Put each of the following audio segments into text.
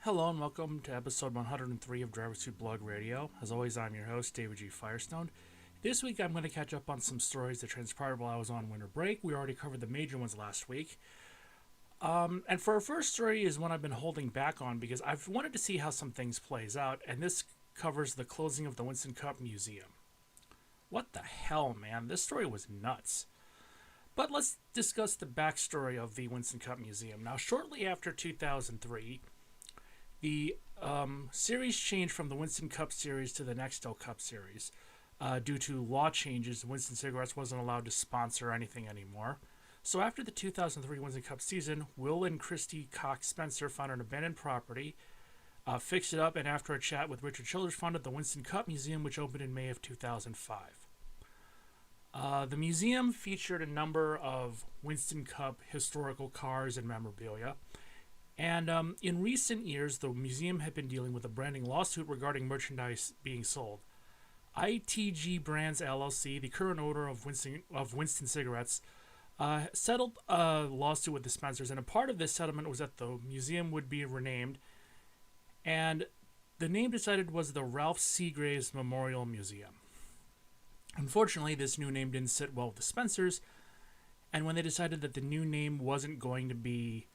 Hello and welcome to episode 103 of Driver's Suit Blog Radio. As always, I'm your host, David G. Firestone. This week, I'm going to catch up on some stories that transpired while I was on winter break. We already covered the major ones last week. And for our first story is one I've been holding back on because I've wanted to see how some things plays out, and this covers the closing of the Winston Cup Museum. What the hell, man? This story was nuts. But let's discuss the backstory of the Winston Cup Museum. Now, shortly after 2003, the series changed from the Winston Cup series to the Nextel Cup series. Due to law changes, Winston Cigarettes wasn't allowed to sponsor anything anymore. So after the 2003 Winston Cup season, Will and Christy Cox Spencer found an abandoned property, fixed it up, and after a chat with Richard Childers, founded the Winston Cup Museum, which opened in May of 2005. The museum featured a number of Winston Cup historical cars and memorabilia. And in recent years, the museum had been dealing with a branding lawsuit regarding merchandise being sold. ITG Brands LLC, the current owner of Winston Cigarettes, settled a lawsuit with the Spencers, and a part of this settlement was that the museum would be renamed, and the name decided was the Ralph Seagraves Memorial Museum. Unfortunately, this new name didn't sit well with the Spencers, and when they decided that the new name wasn't going to be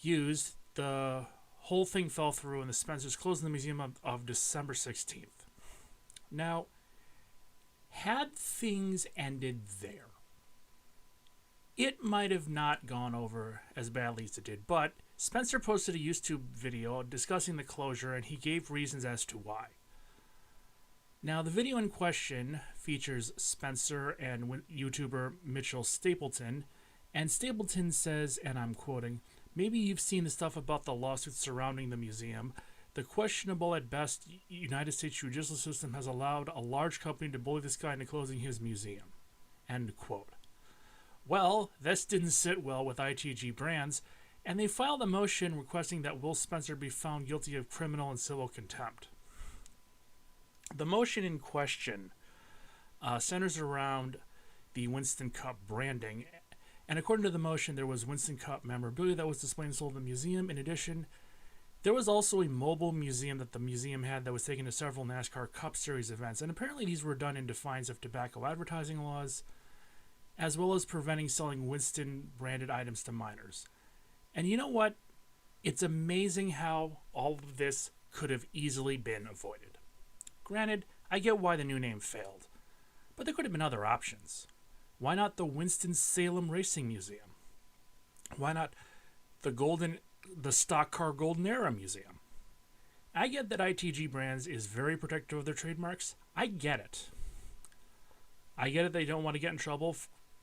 used, the whole thing fell through and the Spencers closed the museum of December 16th. Now, had things ended there, it might have not gone over as badly as it did, but Spencer posted a YouTube video discussing the closure, and he gave reasons as to why. Now, the video in question features Spencer and YouTuber Mitchell Stapleton, and Stapleton says, and I'm quoting, "Maybe you've seen the stuff about the lawsuits surrounding the museum. The questionable at best United States judicial system has allowed a large company to bully this guy into closing his museum." End quote. Well, this didn't sit well with ITG Brands, and they filed a motion requesting that Will Spencer be found guilty of criminal and civil contempt. The motion in question centers around the Winston Cup branding, and according to the motion, there was Winston Cup memorabilia that was displayed and sold in the museum. In addition, there was also a mobile museum that the museum had that was taken to several NASCAR Cup Series events, and apparently these were done in defiance of tobacco advertising laws, as well as preventing selling Winston-branded items to minors. And you know what? It's amazing how all of this could have easily been avoided. Granted, I get why the new name failed, but there could have been other options. Why not the Winston-Salem Racing Museum? Why not the Stock Car Golden Era Museum? I get that ITG Brands is very protective of their trademarks. I get it. I get it they don't want to get in trouble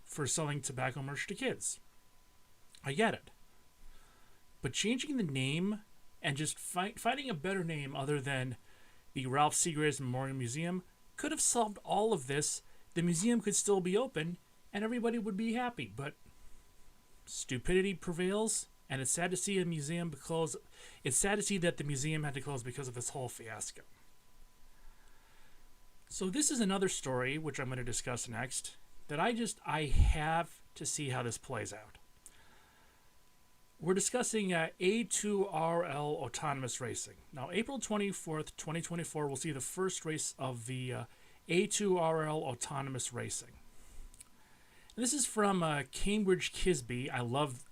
for selling tobacco merch to kids. I get it. But changing the name and just finding a better name other than the Ralph Seagraves Memorial Museum could have solved all of this. The museum could still be open and everybody would be happy, but stupidity prevails, and it's sad to see a museum close. It's sad to see that the museum had to close because of this whole fiasco. So this is another story, which I'm going to discuss next, that I have to see how this plays out. We're discussing A2RL autonomous racing. Now, April 24th, 2024, we'll see the first race of the A2RL autonomous racing. And this is from Cambridge Kisby. I love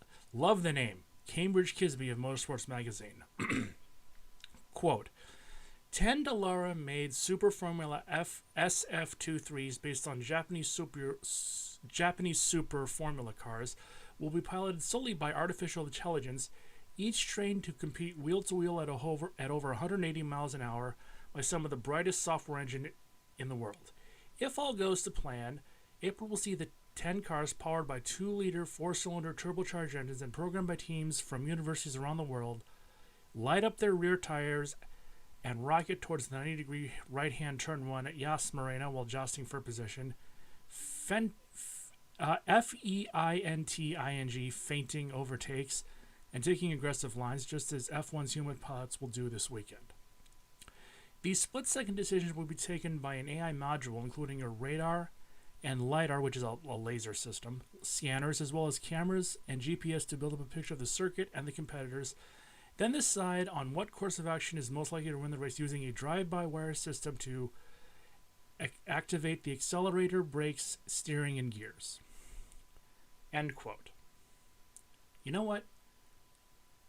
the name. Cambridge Kisby of Motorsports Magazine. Quote, 10 Dallara-made Super Formula F SF23s based on Japanese Super Formula cars will be piloted solely by artificial intelligence, each trained to compete wheel-to-wheel at over 180 miles an hour by some of the brightest software engine in the world. If all goes to plan, April will see the 10 cars powered by 2-liter 4-cylinder turbocharged engines and programmed by teams from universities around the world light up their rear tires and rocket towards the 90-degree right-hand turn 1 at Yas Marina while jostling for position. FEINTING, feinting overtakes and taking aggressive lines, just as F1's human pilots will do this weekend. These split-second decisions will be taken by an AI module, including a radar and LiDAR, which is a laser system, scanners, as well as cameras and GPS to build up a picture of the circuit and the competitors, then decide on what course of action is most likely to win the race using a drive-by-wire system to activate the accelerator, brakes, steering, and gears. End quote. You know what?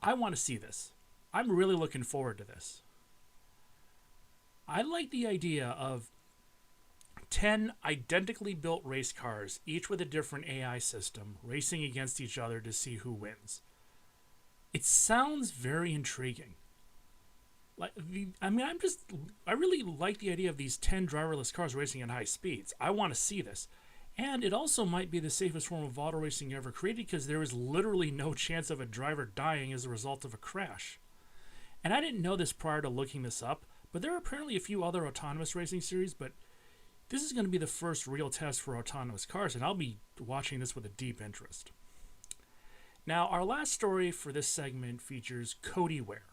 I want to see this. I'm really looking forward to this. I like the idea of 10 identically built race cars, each with a different AI system, racing against each other to see who wins. It sounds very intriguing. I really like the idea of these 10 driverless cars racing at high speeds. I want to see this. And it also might be the safest form of auto racing ever created because there is literally no chance of a driver dying as a result of a crash. And I didn't know this prior to looking this up, but there are apparently a few other autonomous racing series, but this is going to be the first real test for autonomous cars, and I'll be watching this with a deep interest. Now, our last story for this segment features Cody Ware.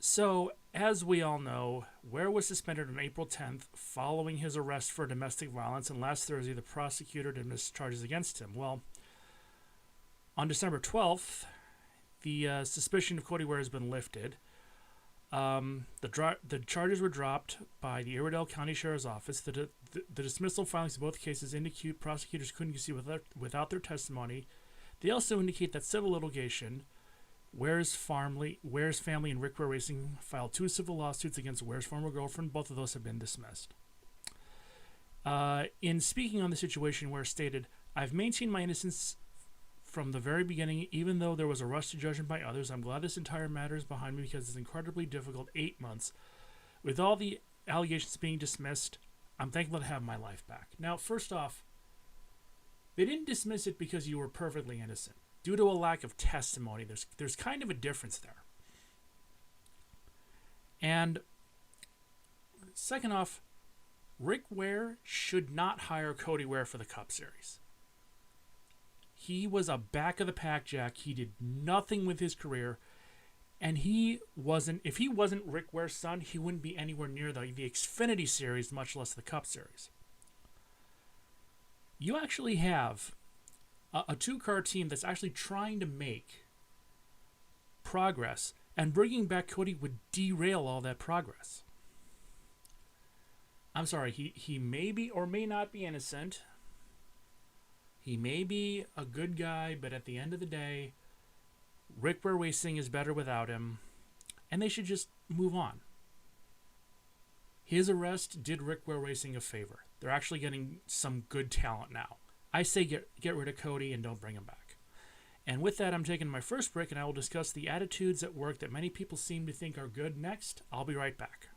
So, as we all know, Ware was suspended on April 10th following his arrest for domestic violence, and last Thursday the prosecutor dismissed charges against him. Well, on December 12th, the suspicion of Cody Ware has been lifted. The charges were dropped by the Iredell County Sheriff's Office. The dismissal filings in both cases indicate prosecutors couldn't proceed without their testimony. They also indicate that civil litigation, Ware's family and Rick Ware Racing filed 2 civil lawsuits against Ware's former girlfriend. Both of those have been dismissed. In speaking on the situation, Ware stated, "I've maintained my innocence from the very beginning, even though there was a rush to judgment by others. I'm glad this entire matter is behind me because it's incredibly difficult 8 months. With all the allegations being dismissed, I'm thankful to have my life back." Now, first off, they didn't dismiss it because you were perfectly innocent. Due to a lack of testimony, there's kind of a difference there. And second off, Rick Ware should not hire Cody Ware for the Cup Series. He was a back-of-the-pack jack. He did nothing with his career. And if he wasn't Rick Ware's son, he wouldn't be anywhere near the Xfinity Series, much less the Cup Series. You actually have a 2-car team that's actually trying to make progress, and bringing back Cody would derail all that progress. I'm sorry, he may be or may not be innocent. He may be a good guy, but at the end of the day, Rick Ware Racing is better without him, and they should just move on. His arrest did Rick Ware Racing a favor. They're actually getting some good talent now. I say get rid of Cody and don't bring him back. And with that, I'm taking my first break, and I will discuss the attitudes at work that many people seem to think are good next. I'll be right back.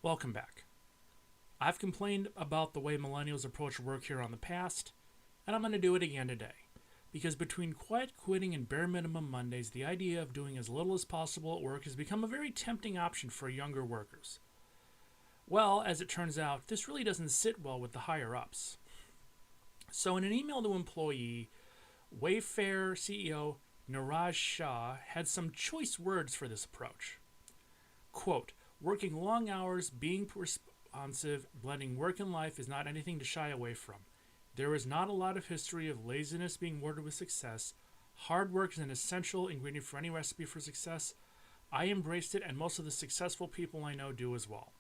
Welcome back. I've complained about the way millennials approach work here on the past, and I'm going to do it again today. Because between quiet quitting and bare minimum Mondays, the idea of doing as little as possible at work has become a very tempting option for younger workers. Well, as it turns out, this really doesn't sit well with the higher-ups. So in an email to employee, Wayfair CEO Niraj Shah had some choice words for this approach. Quote, "Working long hours, being responsive, blending work and life is not anything to shy away from. There is not a lot of history of laziness being worded with success. Hard work is an essential ingredient for any recipe for success. I embraced it, and most of the successful people I know do as well.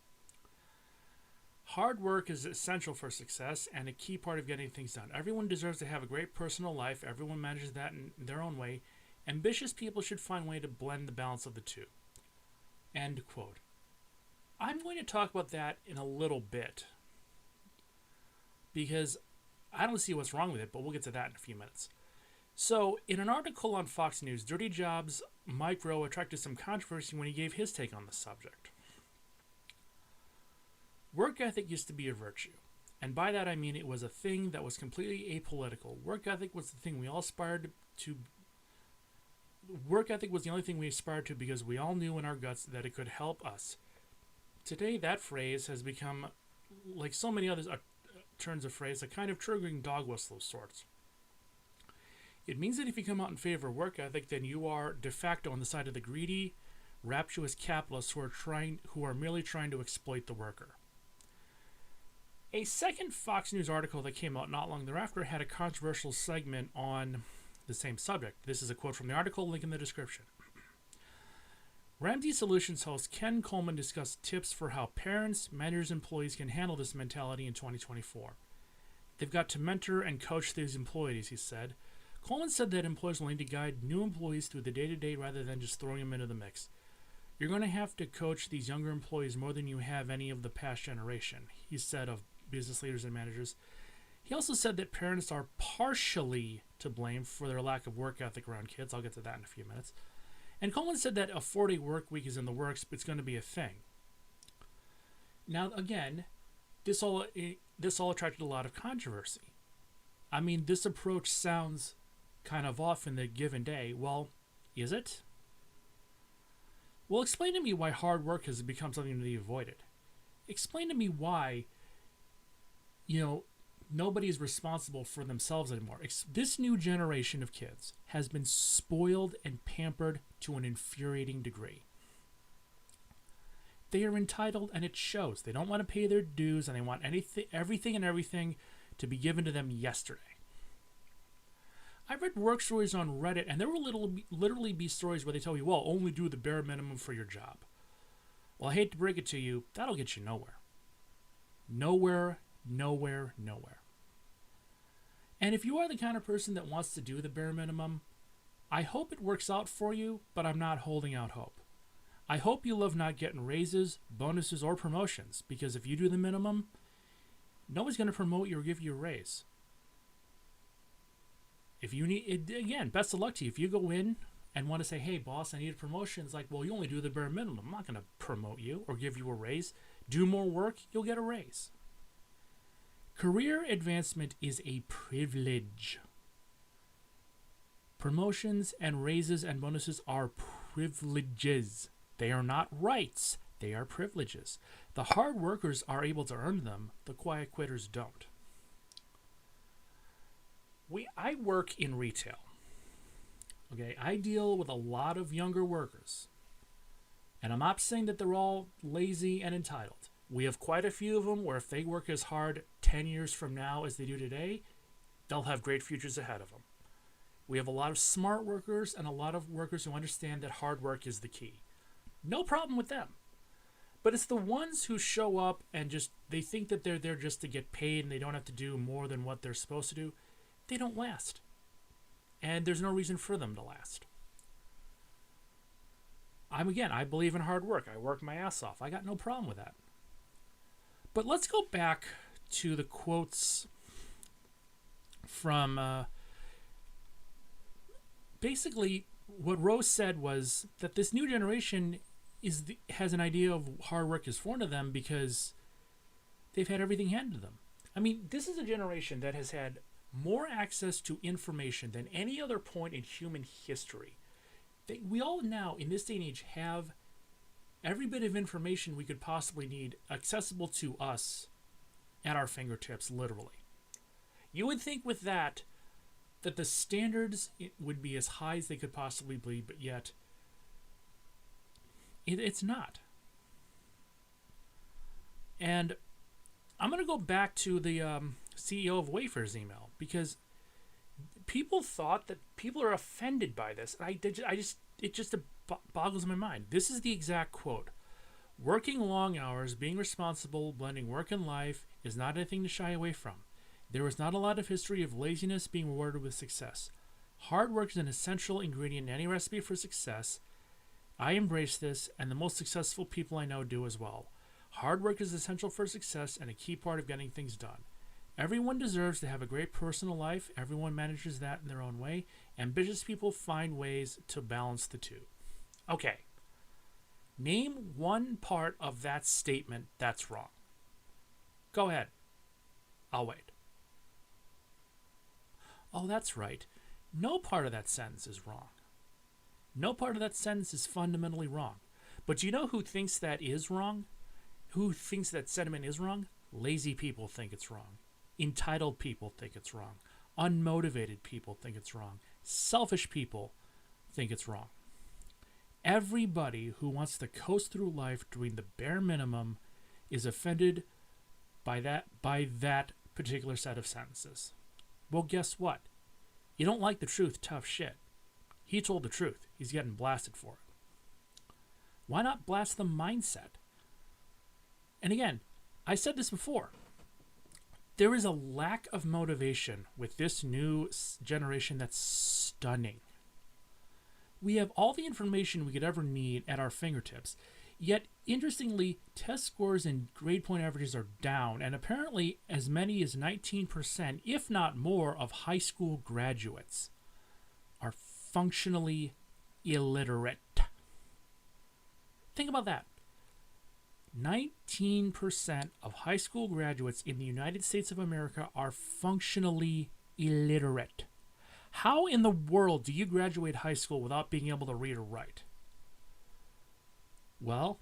Hard work is essential for success and a key part of getting things done. Everyone deserves to have a great personal life. Everyone manages that in their own way. Ambitious people should find a way to blend the balance of the two." End quote. I'm going to talk about that in a little bit because I don't see what's wrong with it, but we'll get to that in a few minutes. So, in an article on Fox News, Dirty Jobs' Mike Rowe attracted some controversy when he gave his take on the subject. Work ethic used to be a virtue. And by that I mean it was a thing that was completely apolitical. Work ethic was the thing we all aspired to. Work ethic was the only thing we aspired to because we all knew in our guts that it could help us. Today, that phrase has become, like so many other turns of phrase, a kind of triggering dog whistle of sorts. It means that if you come out in favor of work ethic, then you are de facto on the side of the greedy, rapturous capitalists who are merely trying to exploit the worker. A second Fox News article that came out not long thereafter had a controversial segment on the same subject. This is a quote from the article, link in the description. Ramsey Solutions host Ken Coleman discussed tips for how parents, managers, and employees can handle this mentality in 2024. They've got to mentor and coach these employees, he said. Coleman said that employers will need to guide new employees through the day-to-day rather than just throwing them into the mix. You're going to have to coach these younger employees more than you have any of the past generation, he said of business leaders and managers. He also said that parents are partially to blame for their lack of work ethic around kids. I'll get to that in a few minutes. And Coleman said that a 4-day work week is in the works, but it's going to be a thing. Now, again, this all attracted a lot of controversy. I mean, this approach sounds kind of off in the given day. Well, is it? Well, explain to me why hard work has become something to be avoided. Explain to me why, nobody is responsible for themselves anymore. This new generation of kids has been spoiled and pampered to an infuriating degree. They are entitled, and it shows. They don't want to pay their dues, and they want everything to be given to them yesterday. I read work stories on Reddit, and there will literally be stories where they tell you, well, only do the bare minimum for your job. Well, I hate to break it to you, that'll get you nowhere. Nowhere. And if you are the kind of person that wants to do the bare minimum, I hope it works out for you, but I'm not holding out hope. I hope you love not getting raises, bonuses, or promotions, because if you do the minimum, nobody's going to promote you or give you a raise. If you need, again, best of luck to you. If you go in and want to say, hey, boss, I need a promotion, it's like, well, you only do the bare minimum. I'm not going to promote you or give you a raise. Do more work, you'll get a raise. Career advancement is a privilege. Promotions and raises and bonuses are privileges. They are not rights. They are privileges. The hard workers are able to earn them. The quiet quitters don't. I work in retail. Okay, I deal with a lot of younger workers. And I'm not saying that they're all lazy and entitled. We have quite a few of them where if they work as hard 10 years from now as they do today, they'll have great futures ahead of them. We have a lot of smart workers and a lot of workers who understand that hard work is the key. No problem with them. But it's the ones who show up and they think that they're there just to get paid and they don't have to do more than what they're supposed to do. They don't last. And there's no reason for them to last. I believe in hard work. I work my ass off. I got no problem with that. But let's go back to the quotes from basically what Rose said was that this new generation has an idea of hard work is foreign to them because they've had everything handed to them. I mean, this is a generation that has had more access to information than any other point in human history. We all now, in this day and age, have every bit of information we could possibly need accessible to us at our fingertips, literally. You would think with that the standards would be as high as they could possibly be, but yet it's not. And I'm going to go back to the CEO of Wayfair's email because people thought that people are offended by this. It just boggles my mind. This is the exact quote. Working long hours, being responsible, blending work and life is not anything to shy away from. There is not a lot of history of laziness being rewarded with success. Hard work is an essential ingredient in any recipe for success. I embrace this, and the most successful people I know do as well. Hard work is essential for success and a key part of getting things done. Everyone deserves to have a great personal life. Everyone manages that in their own way. Ambitious people find ways to balance the two. Okay. Name one part of that statement that's wrong. Go ahead. I'll wait. Oh, that's right. No part of that sentence is wrong. No part of that sentence is fundamentally wrong. But do you know who thinks that is wrong? Who thinks that sentiment is wrong? Lazy people think it's wrong. Entitled people think it's wrong. Unmotivated people think it's wrong. Selfish people think it's wrong. Everybody who wants to coast through life doing the bare minimum is offended by that particular set of sentences. Well, guess what? You don't like the truth, tough shit. He told the truth. He's getting blasted for it. Why not blast the mindset? And again, I said this before. There is a lack of motivation with this new generation that's stunning. We have all the information we could ever need at our fingertips. Yet, interestingly, test scores and grade point averages are down, and apparently as many as 19%, if not more, of high school graduates are functionally illiterate. Think about that. 19% of high school graduates in the United States of America are functionally illiterate. How in the world do you graduate high school without being able to read or write? Well,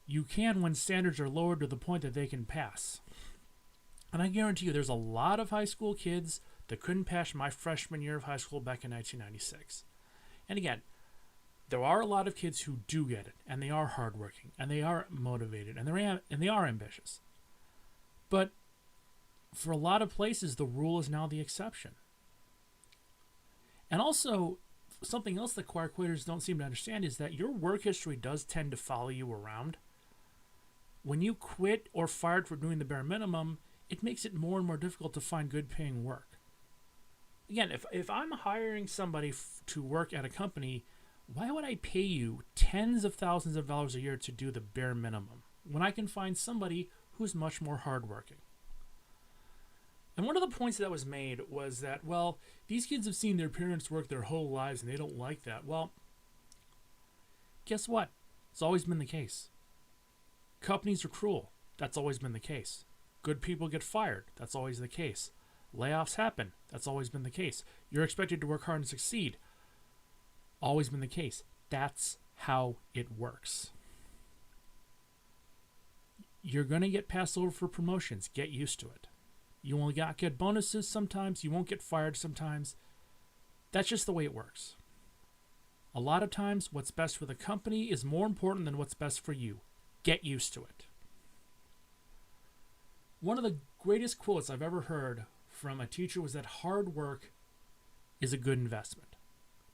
you can when standards are lowered to the point that they can pass. And I guarantee you there's a lot of high school kids that couldn't pass my freshman year of high school back in 1996. And again, there are a lot of kids who do get it, and they are hardworking, and they are motivated, and they are ambitious. But for a lot of places, the rule is now the exception. And also, something else that choir quiters don't seem to understand is that your work history does tend to follow you around. When you quit or fired for doing the bare minimum, it makes it more and more difficult to find good paying work. Again, if I'm hiring somebody to work at a company, why would I pay you tens of thousands of dollars a year to do the bare minimum when I can find somebody who's much more hardworking? And one of the points that was made was that, well, these kids have seen their parents work their whole lives and they don't like that. Well, guess what? It's always been the case. Companies are cruel. That's always been the case. Good people get fired. That's always the case. Layoffs happen. That's always been the case. You're expected to work hard and succeed. Always been the case. That's how it works. You're going to get passed over for promotions. Get used to it. You only get bonuses sometimes. You won't get fired sometimes. That's just the way it works. A lot of times, what's best for the company is more important than what's best for you. Get used to it. One of the greatest quotes I've ever heard from a teacher was that hard work is a good investment.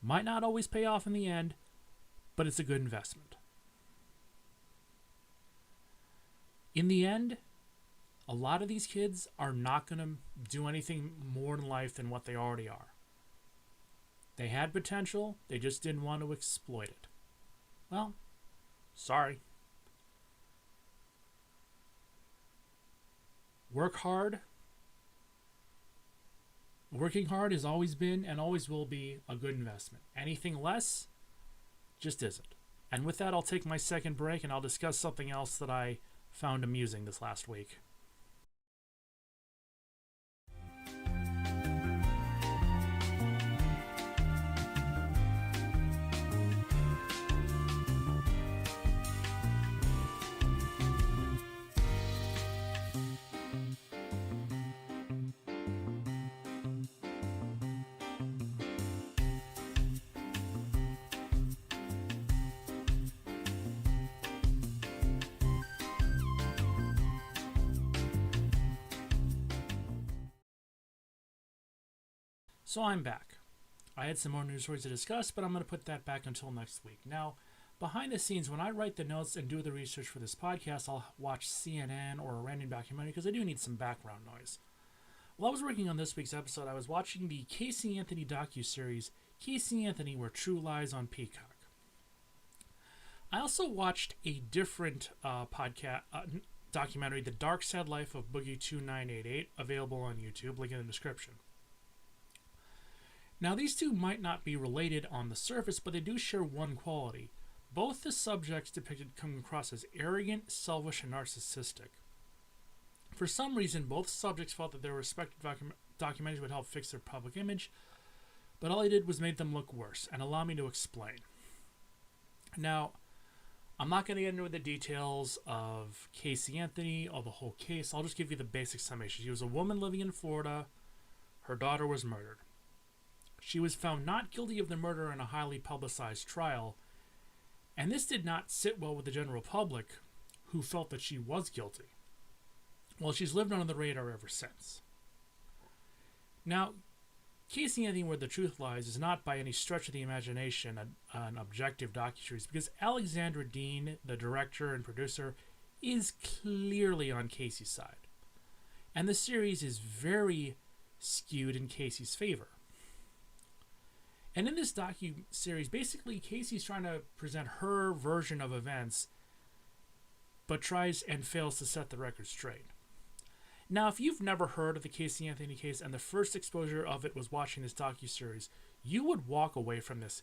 Might not always pay off in the end, but it's a good investment. In the end, a lot of these kids are not going to do anything more in life than what they already are. They had potential, they just didn't want to exploit it. Well, sorry. Work hard. Working hard has always been and always will be a good investment. Anything less just isn't. And with that, I'll take my second break and I'll discuss something else that I found amusing this last week. So I'm back. I had some more news stories to discuss, but I'm going to put that back until next week. Now, behind the scenes, when I write the notes and do the research for this podcast, I'll watch CNN or a random documentary because I do need some background noise. While I was working on this week's episode, I was watching the Casey Anthony docuseries, Casey Anthony, Where True Lies on Peacock. I also watched a different documentary, The Dark Sad Life of Boogie 2988, available on YouTube, link in the description. Now, these two might not be related on the surface, but they do share one quality. Both the subjects depicted come across as arrogant, selfish, and narcissistic. For some reason, both subjects felt that their respective documentaries would help fix their public image, but all I did was make them look worse, and allow me to explain. Now, I'm not going to get into the details of Casey Anthony or the whole case. I'll just give you the basic summation. She was a woman living in Florida. Her daughter was murdered. She was found not guilty of the murder in a highly publicized trial, and this did not sit well with the general public, who felt that she was guilty. Well, she's lived under the radar ever since. Now, Casey Anthony, Where the Truth Lies, is not by any stretch of the imagination an objective docuseries, because Alexandra Dean, the director and producer, is clearly on Casey's side. And the series is very skewed in Casey's favor. And in this docu-series, basically Casey's trying to present her version of events, but tries and fails to set the record straight. Now, if you've never heard of the Casey Anthony case and the first exposure of it was watching this docu-series, you would walk away from this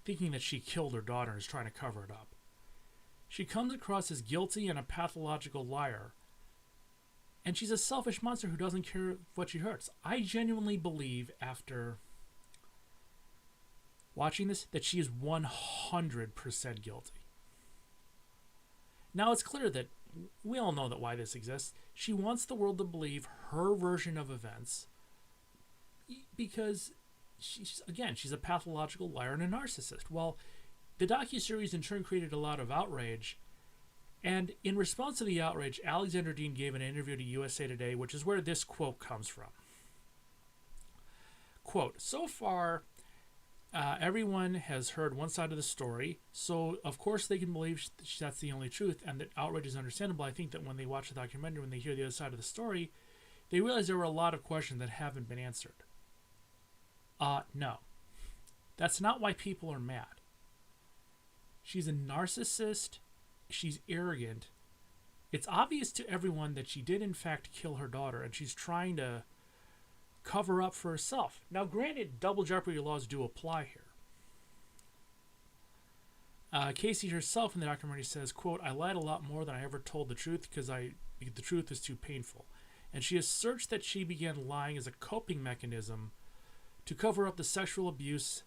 thinking that she killed her daughter and is trying to cover it up. She comes across as guilty and a pathological liar, and she's a selfish monster who doesn't care what she hurts. I genuinely believe, after watching this, that she is 100% guilty. Now, it's clear that we all know that why this exists. She wants the world to believe her version of events because she's a pathological liar and a narcissist. Well, the docuseries in turn created a lot of outrage, and in response to the outrage, Alexandra Dean gave an interview to USA Today, which is where this quote comes from. Quote, "So far, everyone has heard one side of the story, so of course they can believe that's the only truth, and that outrage is understandable. I think that when they watch the documentary, when they hear the other side of the story, they realize there were a lot of questions that haven't been answered." No. That's not why people are mad. She's a narcissist. She's arrogant. It's obvious to everyone that she did in fact kill her daughter, and she's trying to cover up for herself. Now, granted, double jeopardy laws do apply here. Casey herself in the documentary says, quote, "I lied a lot more than I ever told the truth because the truth is too painful." And she asserts that she began lying as a coping mechanism to cover up the sexual abuse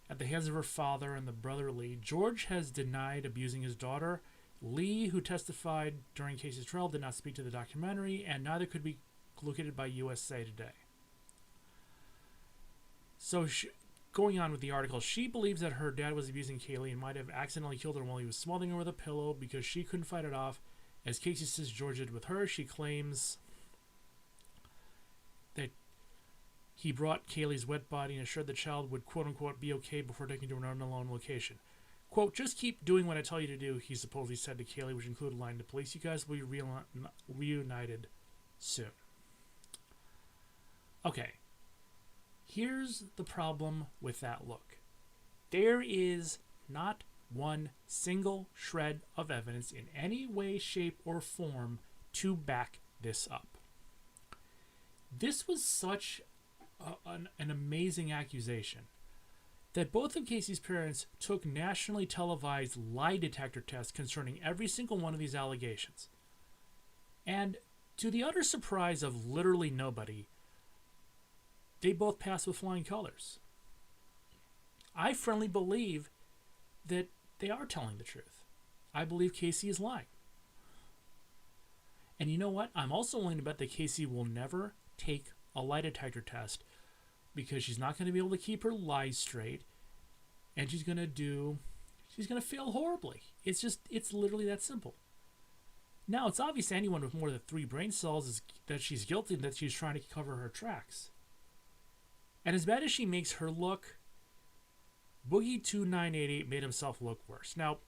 at the hands of her father and the brother Lee. George has denied abusing his daughter. Lee, who testified during Casey's trial, did not speak to the documentary, and neither could be located by USA Today. So, going on with the article, she believes that her dad was abusing Kaylee and might have accidentally killed her while he was smothering her with a pillow because she couldn't fight it off. As Casey says George did with her, she claims that he brought Kaylee's wet body and assured the child would quote-unquote be okay before taking her to an unknown location. Quote, "Just keep doing what I tell you to do," he supposedly said to Kaylee, which included lying to police. "You guys will be reunited soon." Okay. Here's the problem with that look. There is not one single shred of evidence in any way, shape, or form to back this up. This was such an amazing accusation that both of Casey's parents took nationally televised lie detector tests concerning every single one of these allegations. And to the utter surprise of literally nobody, they both passed with flying colors. I firmly believe that they are telling the truth. I believe Casey is lying. And you know what? I'm also willing to bet that Casey will never take a lie detector test because she's not going to be able to keep her lies straight, and she's going to fail horribly. It's literally that simple. Now, it's obvious to anyone with more than 3 brain cells that she's guilty and that she's trying to cover her tracks. And as bad as she makes her look, Boogie2988 made himself look worse. Now,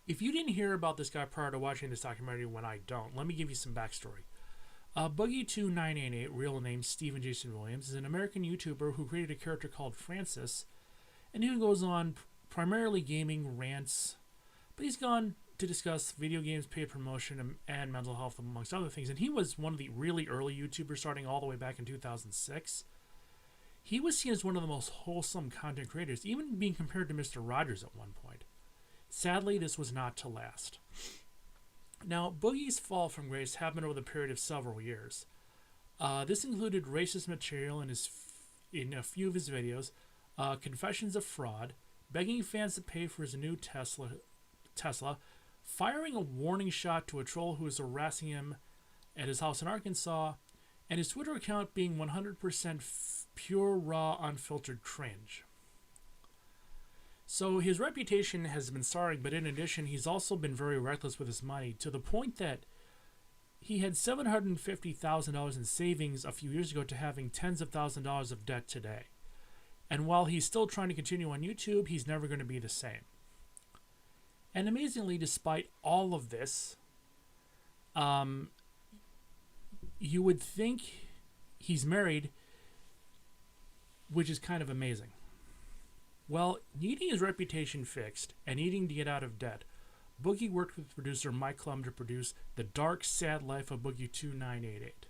if you didn't hear about this guy prior to watching this documentary when I don't, let me give you some backstory. Boogie2988, real name Stephen Jason Williams, is an American YouTuber who created a character called Francis, and he goes on primarily gaming, rants, but he's gone to discuss video games, paid promotion, and mental health, amongst other things. And he was one of the really early YouTubers, starting all the way back in 2006. He was seen as one of the most wholesome content creators, even being compared to Mr. Rogers at one point. Sadly, this was not to last. Now, Boogie's fall from grace happened over the period of several years. This included racist material in a few of his videos, confessions of fraud, begging fans to pay for his new Tesla, firing a warning shot to a troll who was harassing him at his house in Arkansas, and his Twitter account being 100% pure, raw, unfiltered cringe. So his reputation has been soaring, but in addition, he's also been very reckless with his money, to the point that he had $750,000 in savings a few years ago to having tens of thousands of dollars of debt today. And while he's still trying to continue on YouTube, he's never going to be the same. And amazingly, despite all of this, you would think he's married, which is kind of amazing. Well, needing his reputation fixed and needing to get out of debt, Boogie worked with producer MacLeod to produce The Dark, Sad Life of Boogie 2988.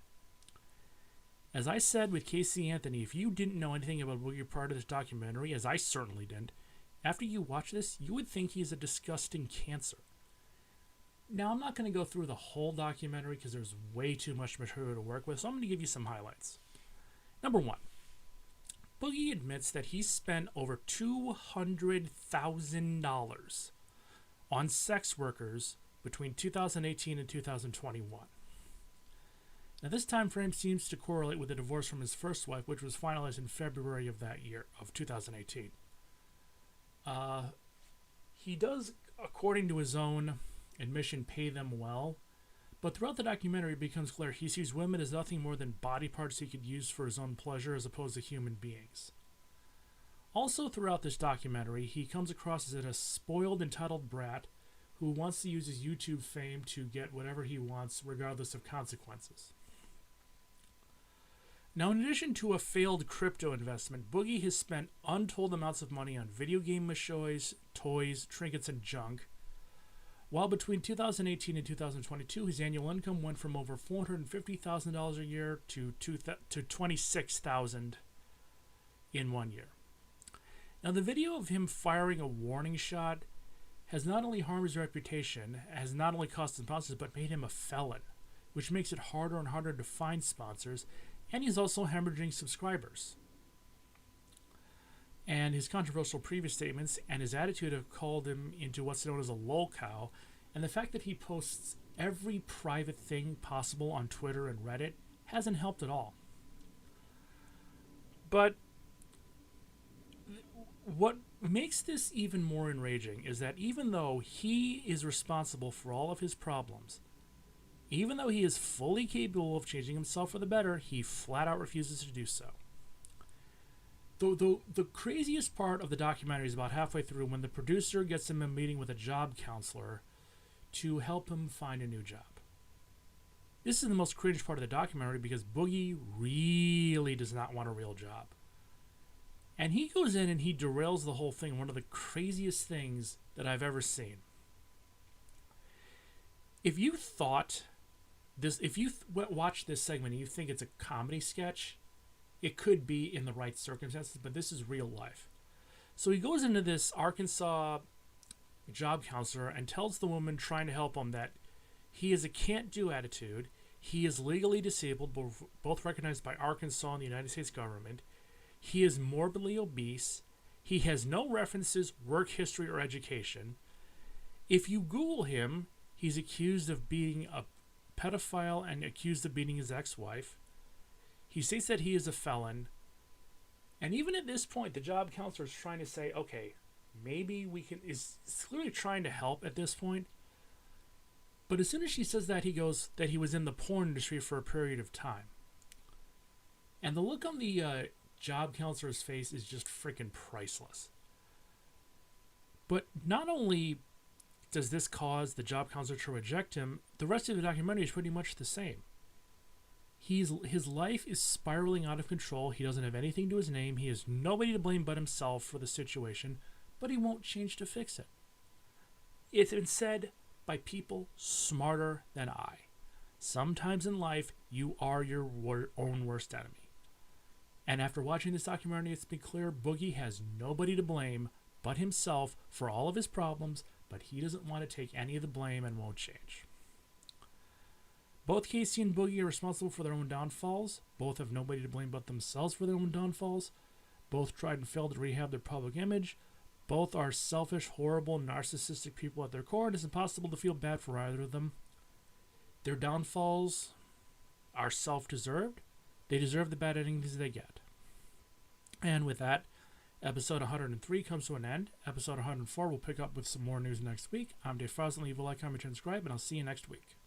As I said with Casey Anthony, if you didn't know anything about Boogie prior to this documentary, as I certainly didn't, after you watch this, you would think he's a disgusting cancer. Now, I'm not going to go through the whole documentary because there's way too much material to work with, so I'm going to give you some highlights. Number one, Boogie admits that he spent over $200,000 on sex workers between 2018 and 2021. Now, this time frame seems to correlate with the divorce from his first wife, which was finalized in February of that year, of 2018. He does, according to his own admission, pay them well, but throughout the documentary it becomes clear he sees women as nothing more than body parts he could use for his own pleasure as opposed to human beings. Also throughout this documentary, he comes across as a spoiled, entitled brat who wants to use his YouTube fame to get whatever he wants regardless of consequences. Now, in addition to a failed crypto investment, Boogie has spent untold amounts of money on video game machoys, toys, trinkets, and junk, while between 2018 and 2022, his annual income went from over $450,000 a year to $26,000 in 1 year. Now, the video of him firing a warning shot has not only harmed his reputation, has not only cost him sponsors, but made him a felon, which makes it harder and harder to find sponsors, and he's also hemorrhaging subscribers. And his controversial previous statements and his attitude have called him into what's known as a lol cow, and the fact that he posts every private thing possible on Twitter and Reddit hasn't helped at all. But what makes this even more enraging is that even though he is responsible for all of his problems, even though he is fully capable of changing himself for the better, he flat out refuses to do so. The craziest part of the documentary is about halfway through when the producer gets him a meeting with a job counselor to help him find a new job. This is the most cringe part of the documentary because Boogie really does not want a real job. And he goes in and he derails the whole thing, one of the craziest things that I've ever seen. If you thought this, if you watch this segment and you think it's a comedy sketch, it could be in the right circumstances, but this is real life. So he goes into this Arkansas job counselor and tells the woman trying to help him that he has a can't-do attitude, he is legally disabled, both recognized by Arkansas and the United States government, he is morbidly obese, he has no references, work history, or education. If you Google him, he's accused of being a pedophile and accused of beating his ex-wife. He states that he is a felon. And even at this point, the job counselor is trying to say, okay, maybe we can, is clearly trying to help at this point. But as soon as she says that, he goes that he was in the porn industry for a period of time. And the look on the job counselor's face is just freaking priceless. But not only does this cause the job counselor to reject him, the rest of the documentary is pretty much the same. His life is spiraling out of control. He doesn't have anything to his name. He has nobody to blame but himself for the situation, but he won't change to fix it. It's been said by people smarter than I. Sometimes in life, you are your own worst enemy. And after watching this documentary, it's been clear Boogie has nobody to blame but himself for all of his problems, but he doesn't want to take any of the blame and won't change. Both Casey and Boogie are responsible for their own downfalls. Both have nobody to blame but themselves for their own downfalls. Both tried and failed to rehab their public image. Both are selfish, horrible, narcissistic people at their core, and it's impossible to feel bad for either of them. Their downfalls are self-deserved. They deserve the bad endings they get. And with that, episode 103 comes to an end. Episode 104 will pick up with some more news next week. I'm Dave Frozen. Leave a like, comment, and subscribe, and I'll see you next week.